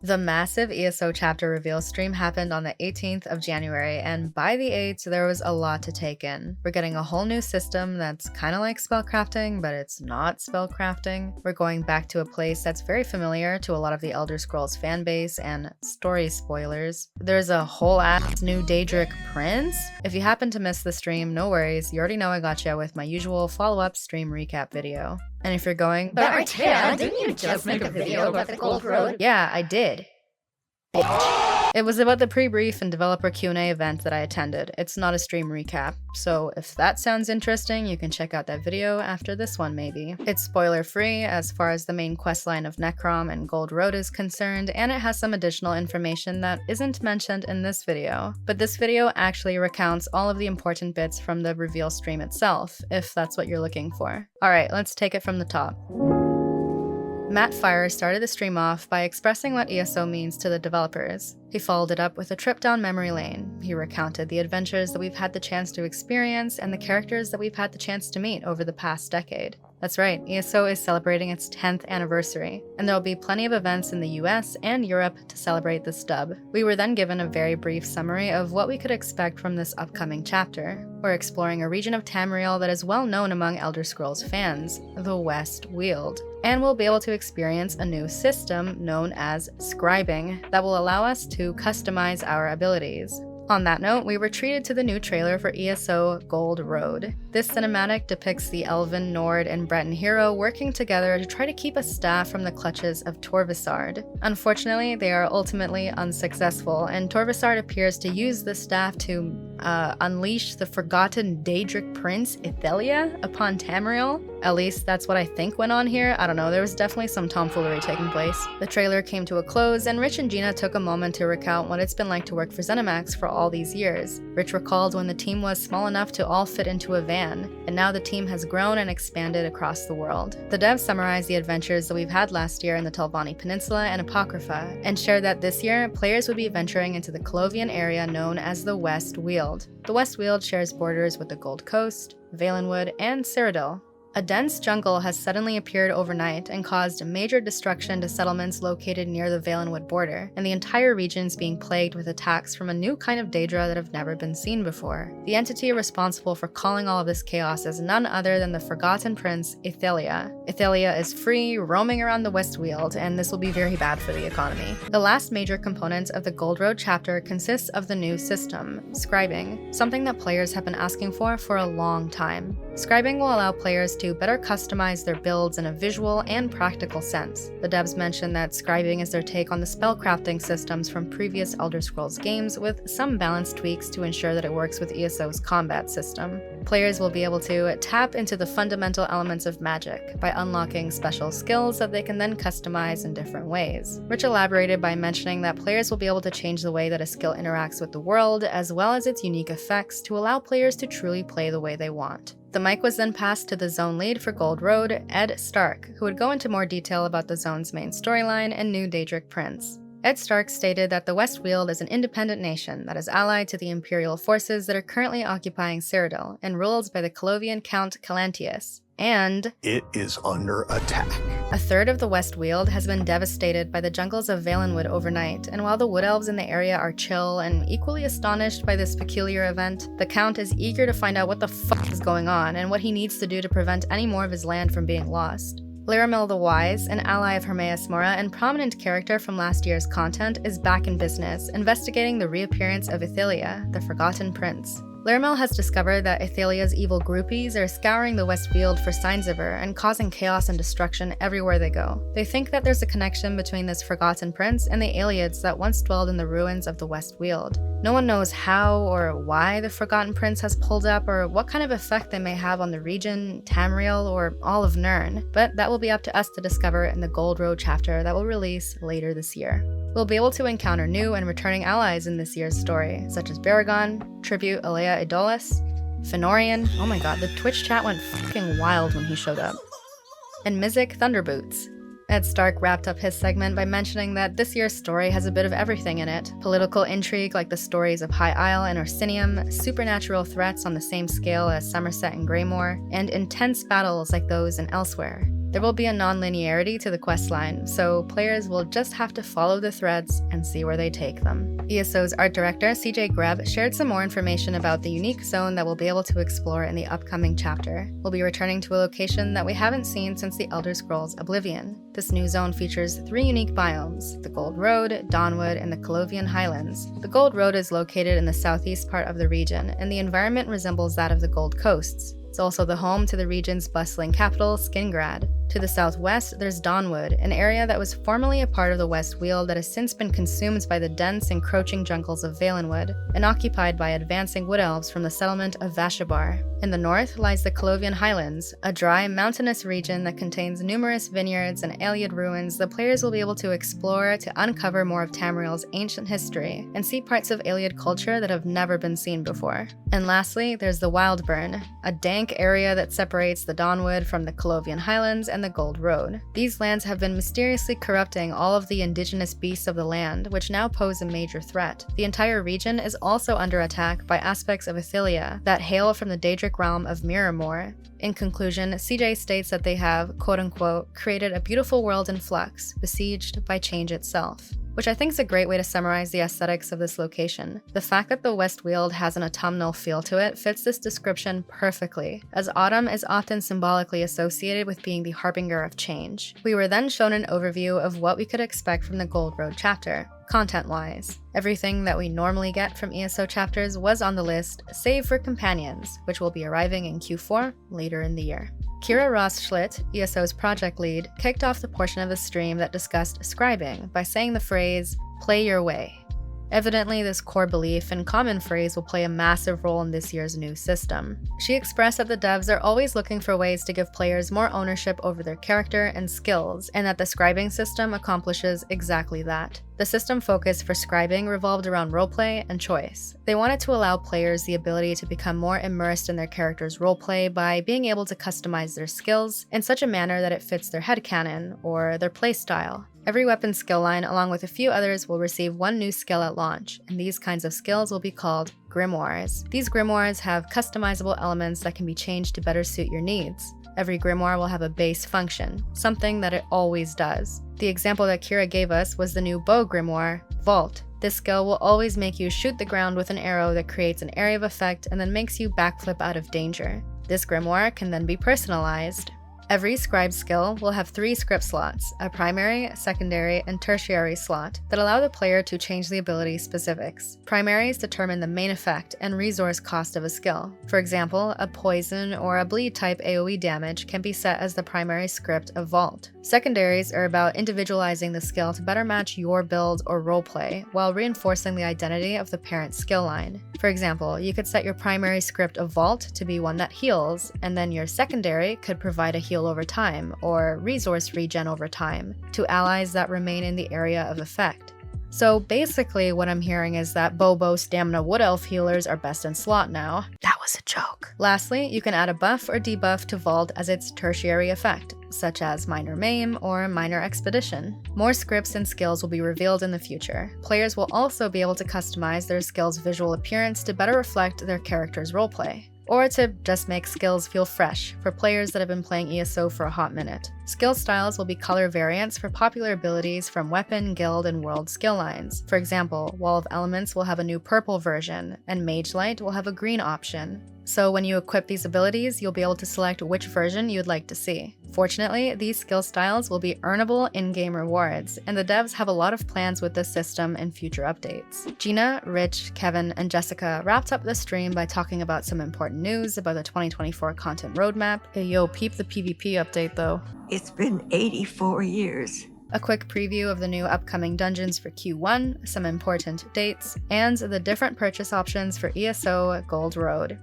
The massive ESO chapter reveal stream happened on the 18th of January, and by the 8th, there was a lot to take in. We're getting a whole new system that's kind of like spellcrafting, but it's not spellcrafting. We're going back to a place that's very familiar to a lot of the Elder Scrolls fanbase, and story spoilers. There's a whole ass new Daedric prince? If you happen to miss the stream, no worries, you already know I gotcha with my usual follow-up stream recap video. And if you're going, But Artea, didn't you just make a video about the Gold Road? Yeah, I did. It was about the pre-brief and developer Q&A event that I attended. It's not a stream recap, so if that sounds interesting, you can check out that video after this one maybe. It's spoiler-free as far as the main questline of Necrom and Gold Road is concerned, and it has some additional information that isn't mentioned in this video. But this video actually recounts all of the important bits from the reveal stream itself, if that's what you're looking for. Alright, let's take it from the top. Matt Fire started the stream off by expressing what ESO means to the developers. He followed it up with a trip down memory lane. He recounted the adventures that we've had the chance to experience and the characters that we've had the chance to meet over the past decade. That's right, ESO is celebrating its 10th anniversary, and there will be plenty of events in the US and Europe to celebrate this dub. We were then given a very brief summary of what we could expect from this upcoming chapter. We're exploring a region of Tamriel that is well known among Elder Scrolls fans, the West Weald. And we'll be able to experience a new system known as Scribing that will allow us to customize our abilities. On that note, we were treated to the new trailer for ESO Gold Road. This cinematic depicts the Elven, Nord, and Breton hero working together to try to keep a staff from the clutches of Torvisard. Unfortunately, they are ultimately unsuccessful, and Torvisard appears to use the staff to unleash the forgotten Daedric prince Ithelia upon Tamriel. At least that's what I think went on here. I don't know, there was definitely some tomfoolery taking place. The trailer came to a close, and Rich and Gina took a moment to recount what it's been like to work for ZeniMax for all these years. Rich recalled when the team was small enough to all fit into a van, and now the team has grown and expanded across the world. The devs summarized the adventures that we've had last year in the Telvanni Peninsula and Apocrypha, and shared that this year, players would be venturing into the Colovian area known as the West Weald. The West Weald shares borders with the Gold Coast, Valenwood, and Cyrodiil. A dense jungle has suddenly appeared overnight and caused major destruction to settlements located near the Valenwood border, and the entire region is being plagued with attacks from a new kind of Daedra that have never been seen before. The entity responsible for calling all of this chaos is none other than the forgotten prince, Ithelia. Ithelia is free, roaming around the West Weald, and this will be very bad for the economy. The last major component of the Gold Road chapter consists of the new system, Scribing, something that players have been asking for a long time. Scribing will allow players to better customize their builds in a visual and practical sense. The devs mentioned that Scribing is their take on the spellcrafting systems from previous Elder Scrolls games, with some balance tweaks to ensure that it works with ESO's combat system. Players will be able to tap into the fundamental elements of magic by unlocking special skills that they can then customize in different ways. Rich elaborated by mentioning that players will be able to change the way that a skill interacts with the world, as well as its unique effects, to allow players to truly play the way they want. The mic was then passed to the zone lead for Gold Road, Ed Stark, who would go into more detail about the zone's main storyline and new Daedric prince. Ed Stark stated that the West Weald is an independent nation that is allied to the Imperial forces that are currently occupying Cyrodiil and ruled by the Colovian Count Callantius. And it is under attack. A third of the West Weald has been devastated by the jungles of Valenwood overnight, and while the Wood Elves in the area are chill and equally astonished by this peculiar event, the Count is eager to find out what the fuck is going on and what he needs to do to prevent any more of his land from being lost. Laramil the Wise, an ally of Hermaeus Mora and prominent character from last year's content, is back in business, investigating the reappearance of Ithelia, the Forgotten Prince. Laramil has discovered that Ithelia's evil groupies are scouring the West Weald for signs of her and causing chaos and destruction everywhere they go. They think that there's a connection between this Forgotten Prince and the Aelids that once dwelled in the ruins of the West Weald. No one knows how or why the Forgotten Prince has pulled up or what kind of effect they may have on the region, Tamriel, or all of Nirn, but that will be up to us to discover in the Gold Road chapter that will release later this year. We'll be able to encounter new and returning allies in this year's story, such as Baragon, Tribute Alea Idolis, Fenorian, oh my god, the Twitch chat went fucking wild when he showed up, and Mizik Thunderboots. Ed Stark wrapped up his segment by mentioning that this year's story has a bit of everything in it. Political intrigue like the stories of High Isle and Orsinium, supernatural threats on the same scale as Somerset and Greymoor, and intense battles like those in Elsewhere. There will be a non-linearity to the questline, so players will just have to follow the threads and see where they take them. ESO's art director, CJ Greb, shared some more information about the unique zone that we'll be able to explore in the upcoming chapter. We'll be returning to a location that we haven't seen since the Elder Scrolls Oblivion. This new zone features 3 unique biomes: the Gold Road, Dawnwood, and the Colovian Highlands. The Gold Road is located in the southeast part of the region, and the environment resembles that of the Gold Coasts. It's also the home to the region's bustling capital, Skingrad. To the southwest, there's Dawnwood, an area that was formerly a part of the West Weald that has since been consumed by the dense, encroaching jungles of Valenwood, and occupied by advancing wood elves from the settlement of Vashabar. In the north lies the Colovian Highlands, a dry, mountainous region that contains numerous vineyards and Ayleid ruins that players will be able to explore to uncover more of Tamriel's ancient history and see parts of Ayleid culture that have never been seen before. And lastly, there's the Wildburn, a dank area that separates the Dawnwood from the Colovian Highlands and the Gold Road. These lands have been mysteriously corrupting all of the indigenous beasts of the land, which now pose a major threat. The entire region is also under attack by aspects of Athelia that hail from the Daedric realm of Miramor. In conclusion, CJ states that they have, quote-unquote, created a beautiful world in flux, besieged by change itself. Which I think is a great way to summarize the aesthetics of this location. The fact that the West Weald has an autumnal feel to it fits this description perfectly, as autumn is often symbolically associated with being the harbinger of change. We were then shown an overview of what we could expect from the Gold Road chapter. Content-wise, everything that we normally get from ESO chapters was on the list, save for companions, which will be arriving in Q4 later in the year. Kira Ross-Schlitt, ESO's project lead, kicked off the portion of the stream that discussed scribing by saying the phrase, "play your way." Evidently, this core belief and common phrase will play a massive role in this year's new system. She expressed that the devs are always looking for ways to give players more ownership over their character and skills, and that the scribing system accomplishes exactly that. The system focus for scribing revolved around roleplay and choice. They wanted to allow players the ability to become more immersed in their character's roleplay by being able to customize their skills in such a manner that it fits their headcanon or their playstyle. Every weapon skill line, along with a few others, will receive one new skill at launch, and these kinds of skills will be called grimoires. These grimoires have customizable elements that can be changed to better suit your needs. Every grimoire will have a base function, something that it always does. The example that Kira gave us was the new bow grimoire, Vault. This skill will always make you shoot the ground with an arrow that creates an area of effect and then makes you backflip out of danger. This grimoire can then be personalized. Every scribe skill will have 3 script slots, a primary, secondary, and tertiary slot that allow the player to change the ability specifics. Primaries determine the main effect and resource cost of a skill. For example, a poison or a bleed type AoE damage can be set as the primary script of Vault. Secondaries are about individualizing the skill to better match your build or roleplay, while reinforcing the identity of the parent skill line. For example, you could set your primary script of Vault to be one that heals, and then your secondary could provide a heal over time, or resource regen over time, to allies that remain in the area of effect. So basically what I'm hearing is that Bobo Stamina Wood Elf healers are best in slot now. That was a joke. Lastly, you can add a buff or debuff to Vault as its tertiary effect, such as Minor Maim or Minor Expedition. More scripts and skills will be revealed in the future. Players will also be able to customize their skills' visual appearance to better reflect their character's roleplay, or to just make skills feel fresh for players that have been playing ESO for a hot minute. Skill styles will be color variants for popular abilities from weapon, guild, and world skill lines. For example, Wall of Elements will have a new purple version, and Mage Light will have a green option. So when you equip these abilities, you'll be able to select which version you'd like to see. Fortunately, these skill styles will be earnable in-game rewards, and the devs have a lot of plans with this system in future updates. Gina, Rich, Kevin, and Jessica wrapped up the stream by talking about some important news about the 2024 content roadmap. Hey yo, peep the PvP update though. It's been 84 years. A quick preview of the new upcoming dungeons for Q1, some important dates, and the different purchase options for ESO Gold Road.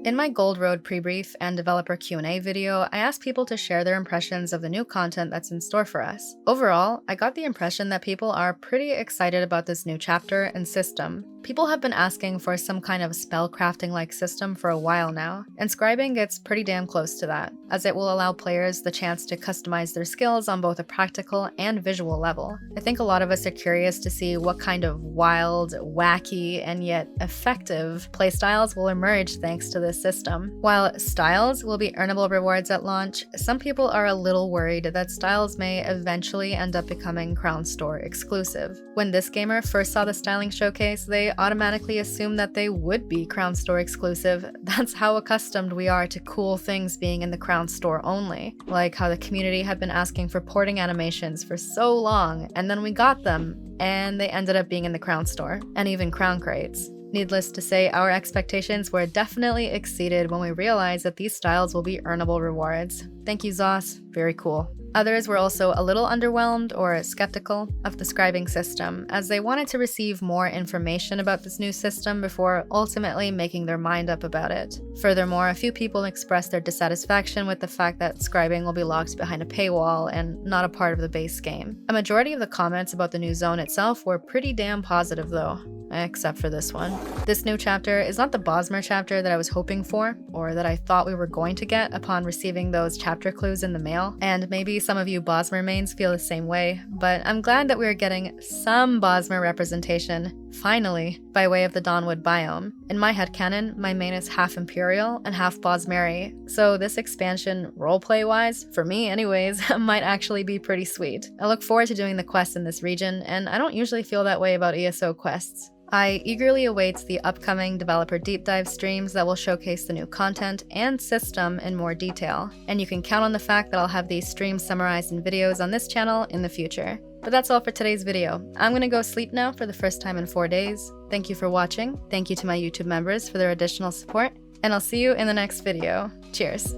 In my Gold Road pre-brief and developer Q&A video, I asked people to share their impressions of the new content that's in store for us. Overall, I got the impression that people are pretty excited about this new chapter and system. People have been asking for some kind of spellcrafting-like system for a while now, and scribing gets pretty damn close to that. as it will allow players the chance to customize their skills on both a practical and visual level. I think a lot of us are curious to see what kind of wild, wacky, and yet effective playstyles will emerge thanks to this system. While styles will be earnable rewards at launch, some people are a little worried that styles may eventually end up becoming Crown Store exclusive. When this gamer first saw the styling showcase, they automatically assumed that they would be Crown Store exclusive. That's how accustomed we are to cool things being in the Crown Store only. Like how the community had been asking for porting animations for so long, and then we got them, and they ended up being in the Crown Store, and even Crown Crates. Needless to say, our expectations were definitely exceeded when we realized that these styles will be earnable rewards. Thank you, Zos. Very cool. Others were also a little underwhelmed or skeptical of the scribing system, as they wanted to receive more information about this new system before ultimately making their mind up about it. Furthermore, a few people expressed their dissatisfaction with the fact that scribing will be locked behind a paywall and not a part of the base game. A majority of the comments about the new zone itself were pretty damn positive though, except for this one. This new chapter is not the Bosmer chapter that I was hoping for, or that I thought we were going to get upon receiving those chapter clues in the mail, and maybe some of you Bosmer mains feel the same way, but I'm glad that we are getting some Bosmer representation, finally, by way of the Dawnwood biome. In my headcanon, my main is half Imperial and half Bosmeri, so this expansion, roleplay-wise, for me anyways, might actually be pretty sweet. I look forward to doing the quests in this region, and I don't usually feel that way about ESO quests. I eagerly await the upcoming developer deep dive streams that will showcase the new content and system in more detail, and you can count on the fact that I'll have these streams summarized in videos on this channel in the future. But that's all for today's video. I'm gonna go sleep now for the first time in 4 days. Thank you for watching, thank you to my YouTube members for their additional support, and I'll see you in the next video. Cheers!